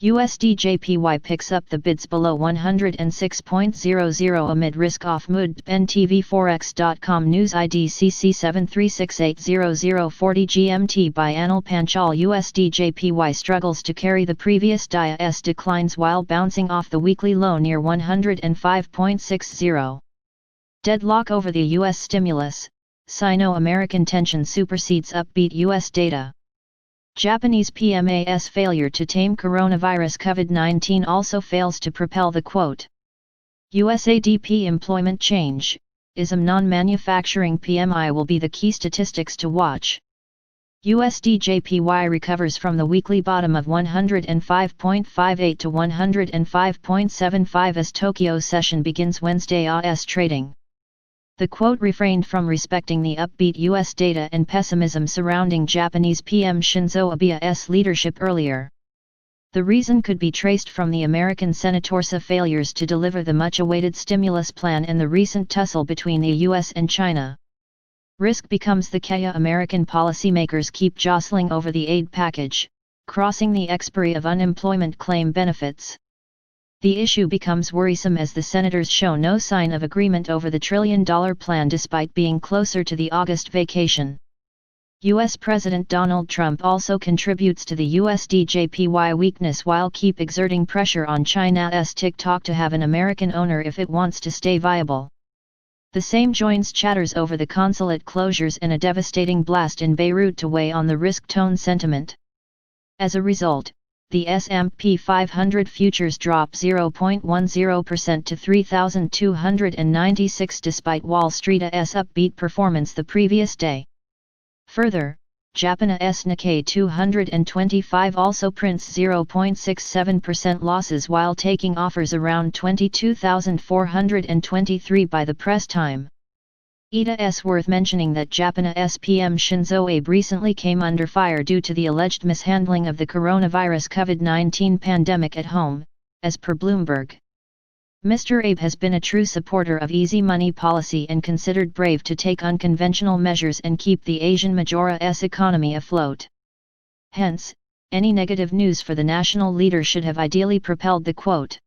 USD JPY picks up the bids below 106.00 amid risk-off mood. NTVForex.com News ID CC 736800040 GMT by Anil Panchal. USD JPY struggles to carry the previous dayâ's declines while bouncing off the weekly low near 105.60. Deadlock over the U.S. stimulus, Sino-American tension supersedes upbeat U.S. data. Japanese PMA's failure to tame coronavirus COVID-19 also fails to propel the quote. US ADP Employment Change, ISM Non-Manufacturing PMI will be the key statistics to watch. USD JPY recovers from the weekly bottom of 105.58 to 105.75 as Tokyo session begins Wednesdayâ's trading. The quote refrained from respecting the upbeat U.S. data and pessimism surrounding Japanese PM Shinzo Abeâ's leadership earlier. The reason could be traced from the American Senatorsâ failures to deliver the much-awaited stimulus plan and the recent tussle between the U.S. and China. Risk becomes the dayâ American policymakers keep jostling over the aid package, crossing the expiry of unemployment claim benefits. The issue becomes worrisome as the senators show no sign of agreement over the trillion-dollar plan despite being closer to the August vacation. U.S. President Donald Trump also contributes to the USD JPY weakness while keep exerting pressure on China's TikTok to have an American owner if it wants to stay viable. The same joins chatters over the consulate closures and a devastating blast in Beirut to weigh on the risk-tone sentiment. As a result, the S&P 500 futures drop 0.10% to 3,296 despite Wall Street's upbeat performance the previous day. Further, Japanese Nikkei 225 also prints 0.67% losses while taking offers around 22,423 by the press time. It's worth mentioning that Japanese PM Shinzo Abe recently came under fire due to the alleged mishandling of the coronavirus COVID-19 pandemic at home, as per Bloomberg. Mr. Abe has been a true supporter of easy money policy and considered brave to take unconventional measures and keep the Asian Majora's economy afloat. Hence, any negative news for the national leader should have ideally propelled the quote.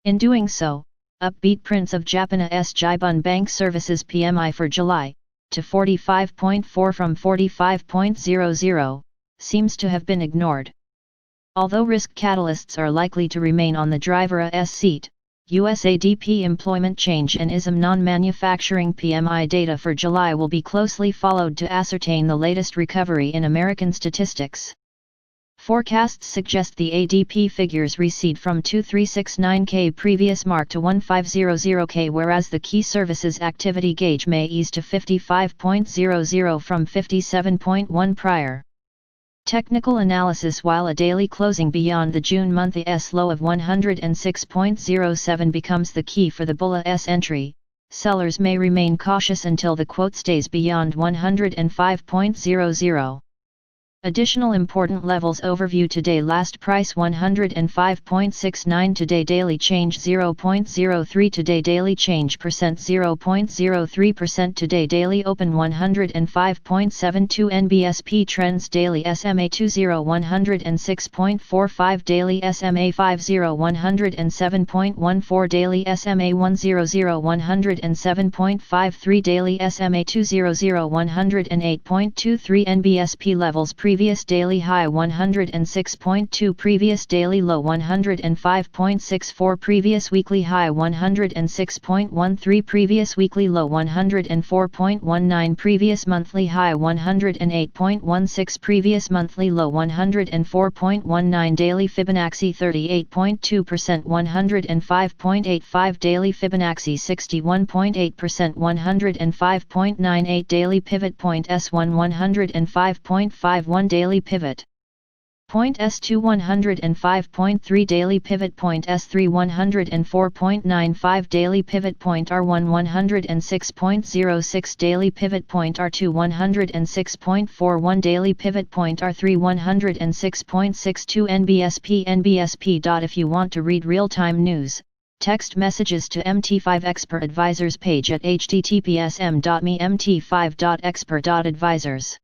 In doing so, upbeat prints of Japanese Jibun Bank Services PMI for July, to 45.4 from 45.00, seems to have been ignored. Although risk catalysts are likely to remain on the driver's seat, US ADP Employment Change and ISM Non-Manufacturing PMI data for July will be closely followed to ascertain the latest recovery in American statistics. Forecasts suggest the ADP figures recede from 2369K previous mark to 1500K, whereas the key services activity gauge may ease to 55.00 from 57.1 prior. Technical analysis: while a daily closing beyond the June month's low of 106.07 becomes the key for the bull's entry, sellers may remain cautious until the quote stays beyond 105.00. Additional important levels overview: today last price 105.69, today daily change 0.03, today daily change percent 0.03%, today daily open 105.72, NBSP trends daily SMA 20 106.45, daily SMA 50 107.14, daily SMA 100 107.53, daily SMA 200 108.23, NBSP levels: previous daily high 106.2, previous daily low 105.64, previous weekly high 106.13, previous weekly low 104.19, previous monthly high 108.16, previous monthly low 104.19, daily Fibonacci 38.2%, 105.85, daily Fibonacci 61.8%, 105.98, daily pivot point S1 105.51, daily pivot point S2 105.3, daily pivot point S3 104.95, daily pivot point R1 106.06, daily pivot point R2 106.41, daily pivot point R3 106.62, NBSP. If you want to read real-time news, text messages to MT5 Expert Advisors page at https://m.me/mt5.expert.advisors.